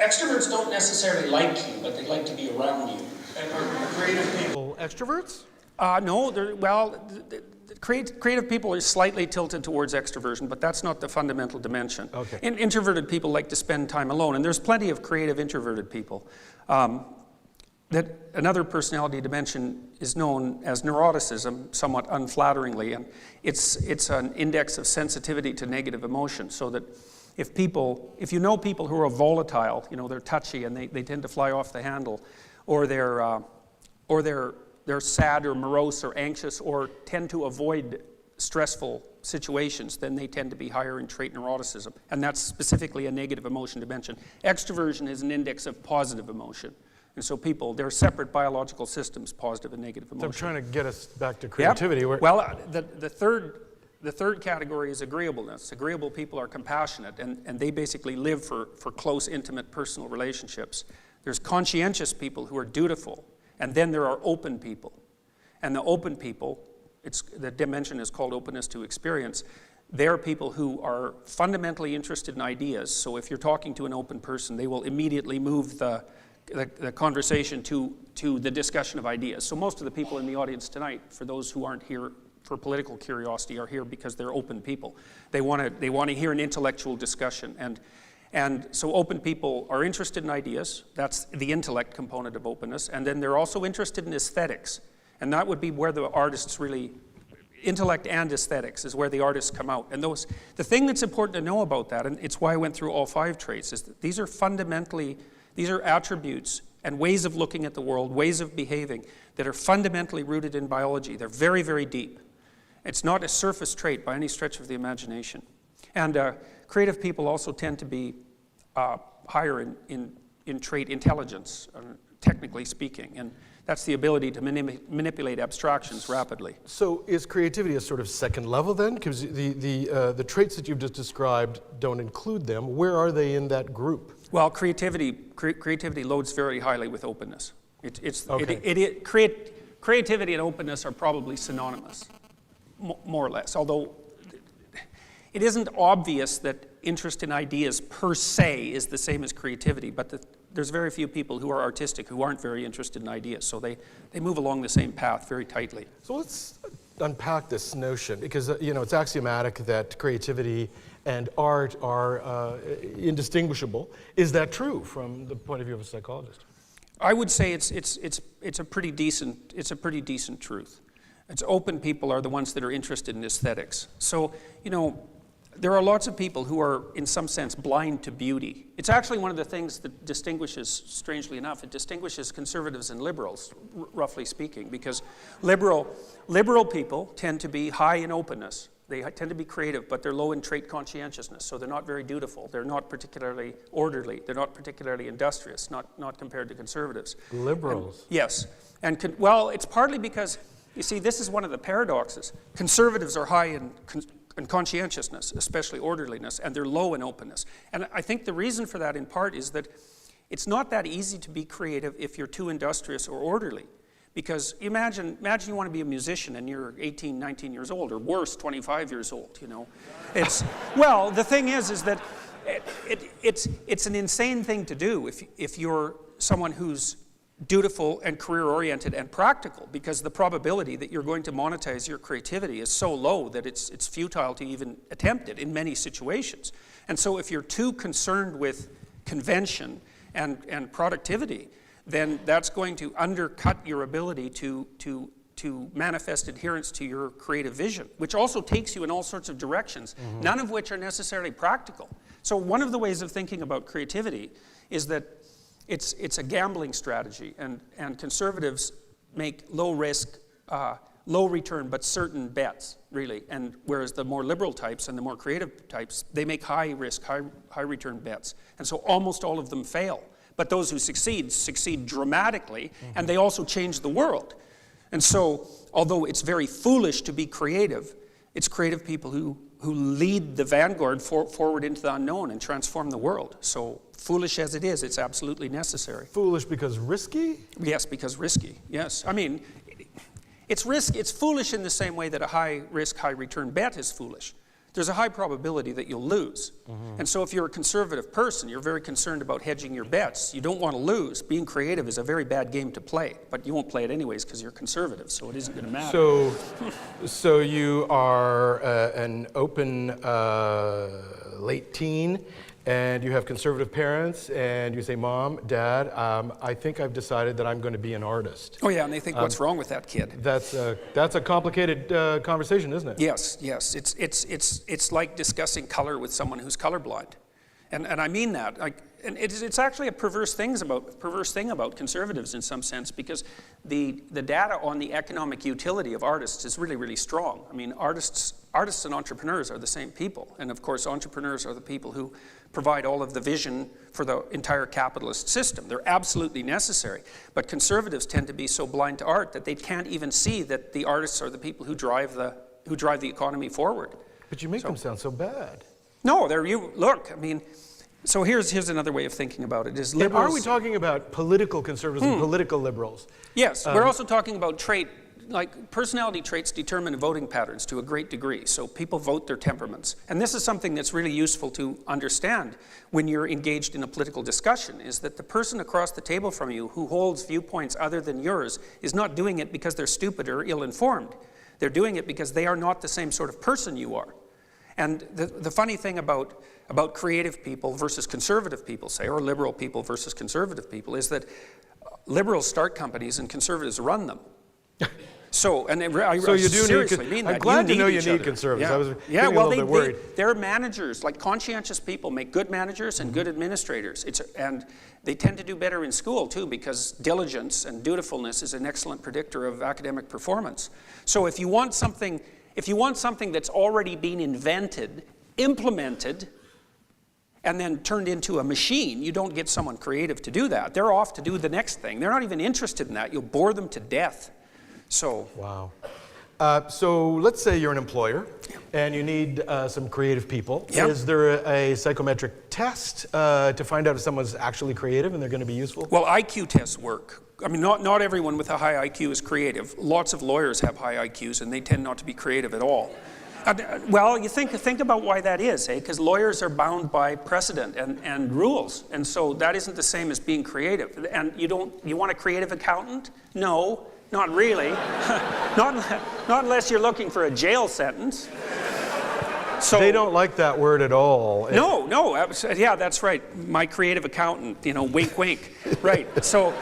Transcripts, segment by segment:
Extroverts don't necessarily like you, but they like to be around you. And are creative people extroverts? No, creative people are slightly tilted towards extroversion, but that's not the fundamental dimension. Okay. Introverted people like to spend time alone, and there's plenty of creative introverted people. That another personality dimension is known as neuroticism, somewhat unflatteringly, and it's an index of sensitivity to negative emotion, so that if you know people who are volatile, they're touchy and they tend to fly off the handle, or they're sad or morose or anxious or tend to avoid stressful situations, then they tend to be higher in trait neuroticism. And that's specifically a negative emotion dimension. Extroversion is an index of positive emotion. And so they're separate biological systems, positive and negative emotion. So I'm trying to get us back to creativity. Yep. Well, the third category is agreeableness. Agreeable people are compassionate, and they basically live for close, intimate, personal relationships. There's conscientious people who are dutiful, and then there are open people. And the open people, the dimension is called openness to experience. They're people who are fundamentally interested in ideas. So if you're talking to an open person, they will immediately move the conversation to the discussion of ideas. So most of the people in the audience tonight, for those who aren't here for political curiosity, are here because they're open people. They want to hear an intellectual discussion, and so open people are interested in ideas. That's the intellect component of openness. And then they're also interested in aesthetics, and that would be where the artists really, intellect and aesthetics is where the artists come out. And the thing that's important to know about that, and it's why I went through all 5 traits, is that these are attributes and ways of looking at the world, ways of behaving that are fundamentally rooted in biology. They're very, very deep. It's not a surface trait by any stretch of the imagination. And creative people also tend to be higher in trait intelligence, technically speaking. And that's the ability to manipulate abstractions rapidly. So is creativity a sort of second level then? Because the traits that you've just described don't include them. Where are they in that group? Well, creativity loads very highly with openness. Creativity and openness are probably synonymous, more or less, although it isn't obvious that interest in ideas per se is the same as creativity, but there's very few people who are artistic who aren't very interested in ideas, so they move along the same path very tightly. So let's unpack this notion, because it's axiomatic that creativity and art are indistinguishable. Is that true from the point of view of a psychologist? I would say it's a pretty decent truth. It's open people are the ones that are interested in aesthetics. So, there are lots of people who are, in some sense, blind to beauty. It's actually one of the things that distinguishes, strangely enough, it distinguishes conservatives and liberals, roughly speaking, because liberal people tend to be high in openness. They tend to be creative, but they're low in trait conscientiousness, so they're not very dutiful. They're not particularly orderly. They're not particularly industrious, not compared to conservatives. Liberals? Yes. Well, it's partly because, you see, this is one of the paradoxes. Conservatives are high in conscientiousness, especially orderliness, and they're low in openness. And I think the reason for that, in part, is that it's not that easy to be creative if you're too industrious or orderly. Because imagine you want to be a musician and you're 18, 19 years old, or worse, 25 years old, Well, the thing is that it's an insane thing to do if you're someone who's dutiful and career-oriented and practical, because the probability that you're going to monetize your creativity is so low that it's futile to even attempt it in many situations. And so if you're too concerned with convention and productivity, then that's going to undercut your ability to manifest adherence to your creative vision, which also takes you in all sorts of directions, none of which are necessarily practical. So one of the ways of thinking about creativity is that it's a gambling strategy, and conservatives make low risk, low return, but certain bets, really. And whereas the more liberal types and the more creative types, they make high risk, high return bets. And so almost all of them fail. But those who succeed dramatically, and they also change the world. And so, although it's very foolish to be creative, it's creative people who lead the vanguard forward into the unknown and transform the world. So foolish as it is, it's absolutely necessary. Foolish because risky? Yes, because risky, yes. I mean, it's foolish in the same way that a high risk, high return bet is foolish. there's a high probability that you'll lose. And so if you're a conservative person, you're very concerned about hedging your bets. You don't want to lose. Being creative is a very bad game to play, but you won't play it anyways because you're conservative, so it isn't going to matter. So you are an open late teen, and you have conservative parents, and you say, Mom, Dad, I think I've decided that I'm going to be an artist. Oh yeah, and they think, what's wrong with that kid? That's a complicated conversation, isn't it? Yes, yes. It's like discussing color with someone who's colorblind. And I mean that. And it's actually a perverse thing about conservatives in some sense, because the data on the economic utility of artists is really, really strong. I mean, artists and entrepreneurs are the same people. And of course, entrepreneurs are the people who provide all of the vision for the entire capitalist system. They're absolutely necessary. But conservatives tend to be so blind to art that they can't even see that the artists are the people who drive the economy forward. But you make them sound so bad. No, look, I mean, so here's another way of thinking about it. Is liberals, are we talking about political conservatives and political liberals? Yes, we're also talking about personality traits determine voting patterns to a great degree. So people vote their temperaments. And this is something that's really useful to understand when you're engaged in a political discussion, is that the person across the table from you who holds viewpoints other than yours is not doing it because they're stupid or ill-informed. They're doing it because they are not the same sort of person you are. And the funny thing about creative people versus conservative people, say, or liberal people versus conservative people, is that liberals start companies and conservatives run them. So you do seriously mean that. I'm glad to know you need conservatives. Yeah. I was getting a little bit worried. They're managers. Like, conscientious people make good managers and good administrators. And they tend to do better in school too, because diligence and dutifulness is an excellent predictor of academic performance. So if you want something that's already been invented, implemented, and then turned into a machine, you don't get someone creative to do that. They're off to do the next thing. They're not even interested in that. You'll bore them to death. So. Wow. So let's say you're an employer and you need some creative people. Yep. Is there a psychometric test to find out if someone's actually creative and they're going to be useful? Well, IQ tests work. I mean, not everyone with a high IQ is creative. Lots of lawyers have high IQs and they tend not to be creative at all. Well, you think about why that is, eh? Because lawyers are bound by precedent and rules, and so that isn't the same as being creative. And you want a creative accountant? No, not really. not unless you're looking for a jail sentence. So they don't like that word at all. No, yeah, that's right. My creative accountant, wink, right. So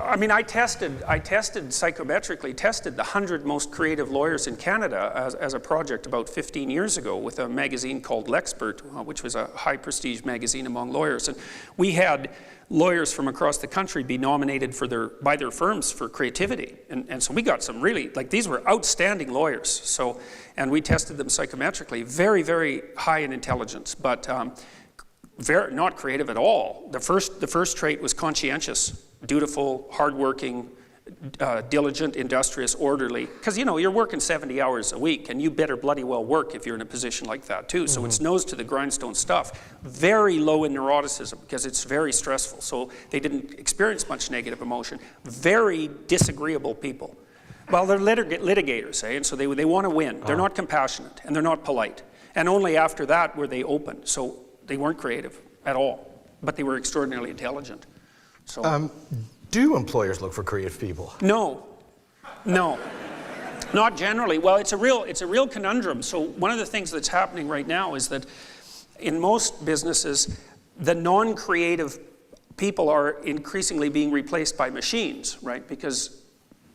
I mean, I psychometrically tested the 100 most creative lawyers in Canada as a project about 15 years ago with a magazine called L'Expert, which was a high prestige magazine among lawyers. And we had lawyers from across the country be nominated by their firms for creativity. And so we got some really, these were outstanding lawyers. So, and we tested them psychometrically, very, very high in intelligence, but not creative at all. The first trait was conscientious, dutiful, hardworking, diligent, industrious, orderly. Because you're working 70 hours a week, and you better bloody well work if you're in a position like that too. So it's nose to the grindstone stuff. Very low in neuroticism because it's very stressful. So they didn't experience much negative emotion. Very disagreeable people. Well, they're litigators, eh? And so they want to win. They're not compassionate and they're not polite. And only after that were they open. So they weren't creative at all, but they were extraordinarily intelligent. So, do employers look for creative people? No, not generally. Well, it's a real conundrum. So one of the things that's happening right now is that in most businesses, the non-creative people are increasingly being replaced by machines, right? Because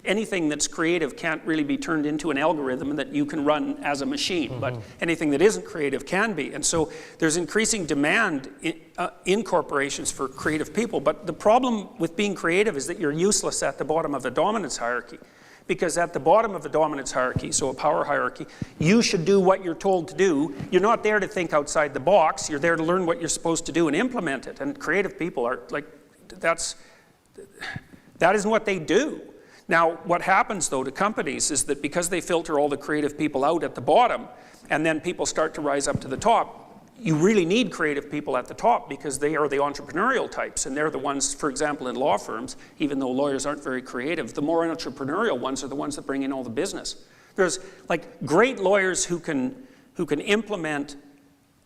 anything that's creative can't really be turned into an algorithm that you can run as a machine, but anything that isn't creative can be. And so there's increasing demand in corporations for creative people, but the problem with being creative is that you're useless at the bottom of the dominance hierarchy. Because at the bottom of the dominance hierarchy, so a power hierarchy, you should do what you're told to do. You're not there to think outside the box. You're there to learn what you're supposed to do and implement it. And creative people are that isn't what they do. Now, what happens, though, to companies is that because they filter all the creative people out at the bottom, and then people start to rise up to the top, you really need creative people at the top because they are the entrepreneurial types, and they're the ones, for example, in law firms, even though lawyers aren't very creative, the more entrepreneurial ones are the ones that bring in all the business. There's like great lawyers who can implement,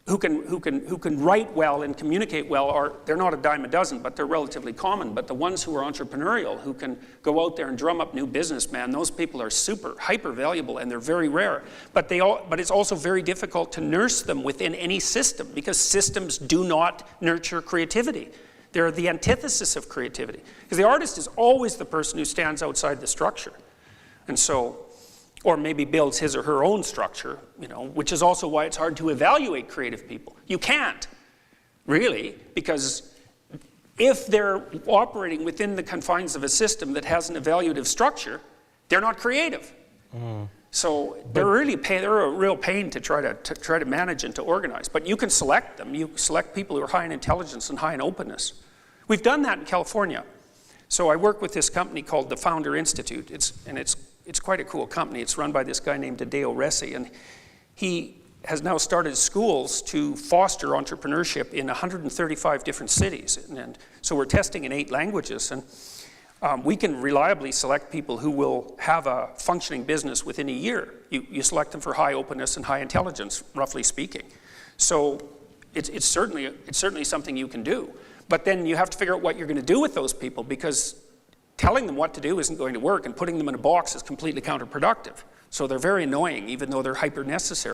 who can write well and communicate well, they're not a dime a dozen, but they're relatively common. But the ones who are entrepreneurial, who can go out there and drum up new businessmen, those people are hyper valuable, and they're very rare. But it's also very difficult to nurse them within any system, because systems do not nurture creativity. They're the antithesis of creativity. Because the artist is always the person who stands outside the structure. And so, or maybe builds his or her own structure, you know, which is also why it's hard to evaluate creative people. You can't, really, because if they're operating within the confines of a system that has an evaluative structure, they're not creative. So they're a real pain to try to manage and to organize. But you can select them. You select people who are high in intelligence and high in openness. We've done that in California. So I work with this company called the Founder Institute. It's quite a cool company. It's run by this guy named Hideo Resi, and he has now started schools to foster entrepreneurship in 135 different cities. And so we're testing in 8 languages, and we can reliably select people who will have a functioning business within a year. You select them for high openness and high intelligence, roughly speaking. So it's certainly something you can do. But then you have to figure out what you're going to do with those people, because telling them what to do isn't going to work, and putting them in a box is completely counterproductive. So they're very annoying, even though they're hyper necessary.